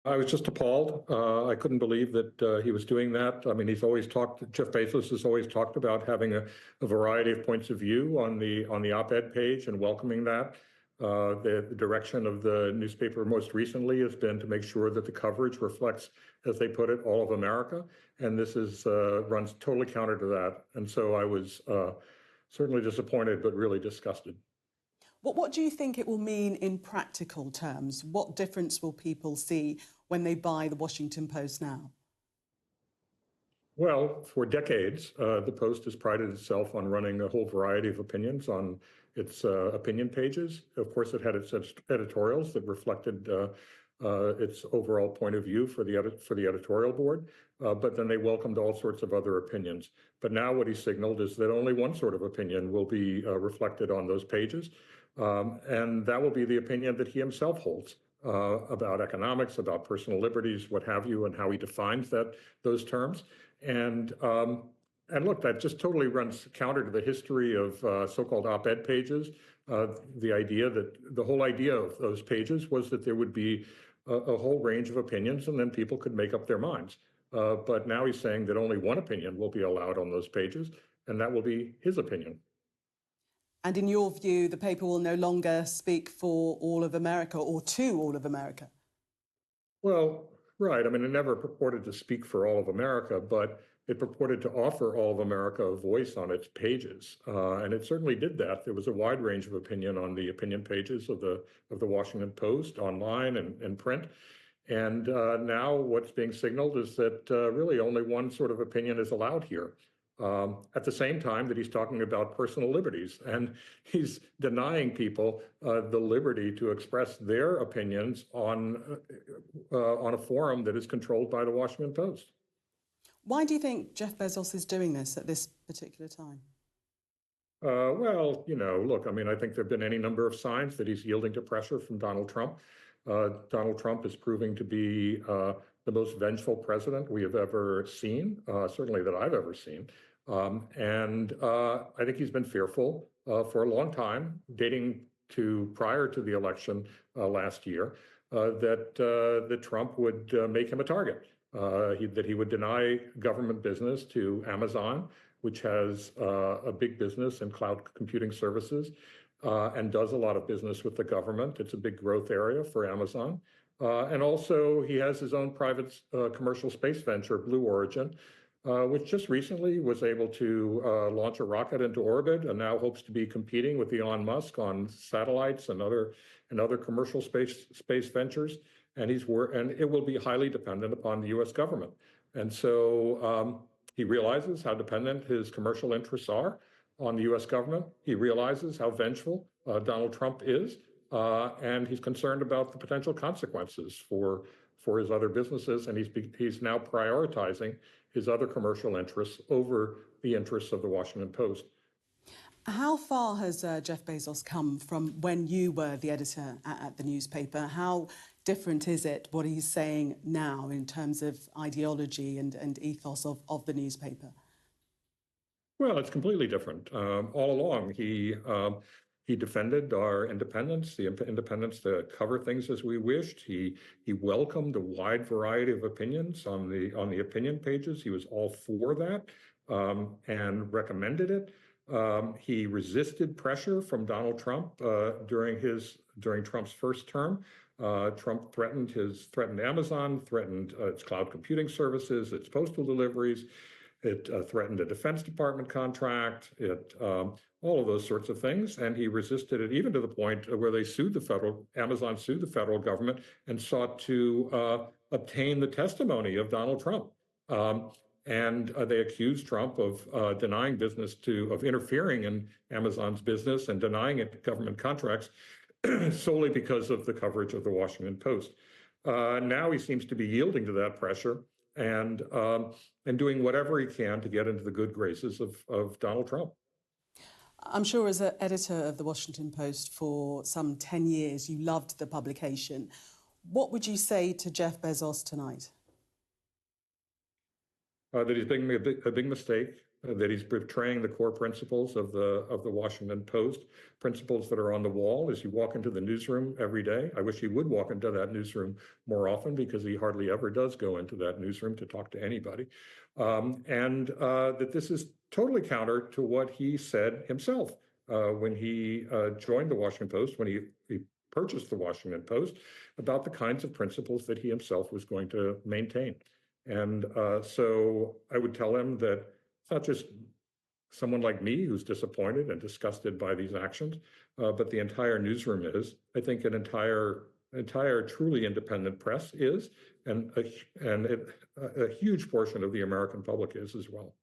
I was just appalled. I couldn't believe that he was doing that. I mean, Jeff Bezos has always talked about having a variety of points of view on the op-ed page and welcoming that. The direction of the newspaper most recently has been to make sure that the coverage reflects, as they put it, all of America. And this runs totally counter to that. And so I was certainly disappointed, but really disgusted. What do you think it will mean in practical terms? What difference will people see when they buy the Washington Post now? Well, for decades, the Post has prided itself on running a whole variety of opinions on its opinion pages. Of course, it had its editorials that reflected its overall point of view for the editorial board, but then they welcomed all sorts of other opinions. But now what he signaled is that only one sort of opinion will be reflected on those pages, and that will be the opinion that he himself holds about economics, about personal liberties, what have you, and how he defines those terms. And look, that just totally runs counter to the history of so-called op-ed pages. The whole idea of those pages was that there would be a whole range of opinions, and then people could make up their minds. But now he's saying that only one opinion will be allowed on those pages, and that will be his opinion. And in your view, the paper will no longer speak for all of America or to all of America? Well, right. I mean, it never purported to speak for all of America, but it purported to offer all of America a voice on its pages. And it certainly did that. There was a wide range of opinion on the opinion pages of the Washington Post, online and print. And now what's being signaled is that really only one sort of opinion is allowed here. At the same time that he's talking about personal liberties, and he's denying people the liberty to express their opinions on a forum that is controlled by the Washington Post. Why do you think Jeff Bezos is doing this at this particular time? Well, look, I mean, I think there have been any number of signs that he's yielding to pressure from Donald Trump. Donald Trump is proving to be the most vengeful president we have ever seen, certainly that I've ever seen. And I think he's been fearful for a long time, dating to prior to the election last year, that Trump would make him a target, that he would deny government business to Amazon, which has a big business in cloud computing services and does a lot of business with the government. It's a big growth area for Amazon. And also he has his own private commercial space venture, Blue Origin, which just recently was able to launch a rocket into orbit and now hopes to be competing with Elon Musk on satellites and other commercial space ventures. And it will be highly dependent upon the U.S. government. And so he realizes how dependent his commercial interests are on the U.S. government. He realizes how vengeful Donald Trump is, and he's concerned about the potential consequences for his other businesses. And he's now prioritizing his other commercial interests over the interests of the Washington Post. How far has Jeff Bezos come from when you were the editor at the newspaper? How different is it, what he's saying now in terms of ideology and ethos of the newspaper? Well, it's completely different. All along, he defended our independence, the independence to cover things as we wished. He welcomed a wide variety of opinions on the opinion pages. He was all for that and recommended it. He resisted pressure from Donald Trump during Trump's first term. Trump threatened Amazon, threatened its cloud computing services, its postal deliveries. It threatened a Defense Department contract. All of those sorts of things, and he resisted it even to the point where Amazon sued the federal government and sought to obtain the testimony of Donald Trump. And they accused Trump of denying of interfering in Amazon's business and denying it government contracts solely because of the coverage of the Washington Post. Now he seems to be yielding to that pressure and doing whatever he can to get into the good graces of Donald Trump. I'm sure as an editor of the Washington Post for some 10 years, you loved the publication. What would you say to Jeff Bezos tonight? That he's making a big mistake, that he's betraying the core principles of the Washington Post, principles that are on the wall as you walk into the newsroom every day. I wish he would walk into that newsroom more often, because he hardly ever does go into that newsroom to talk to anybody. And that this is totally counter to what he said himself when he joined the Washington Post, when he purchased the Washington Post, about the kinds of principles that he himself was going to maintain. And so I would tell him that it's not just someone like me who's disappointed and disgusted by these actions, but the entire newsroom is. I think an entire truly independent press is, and a huge portion of the American public is as well.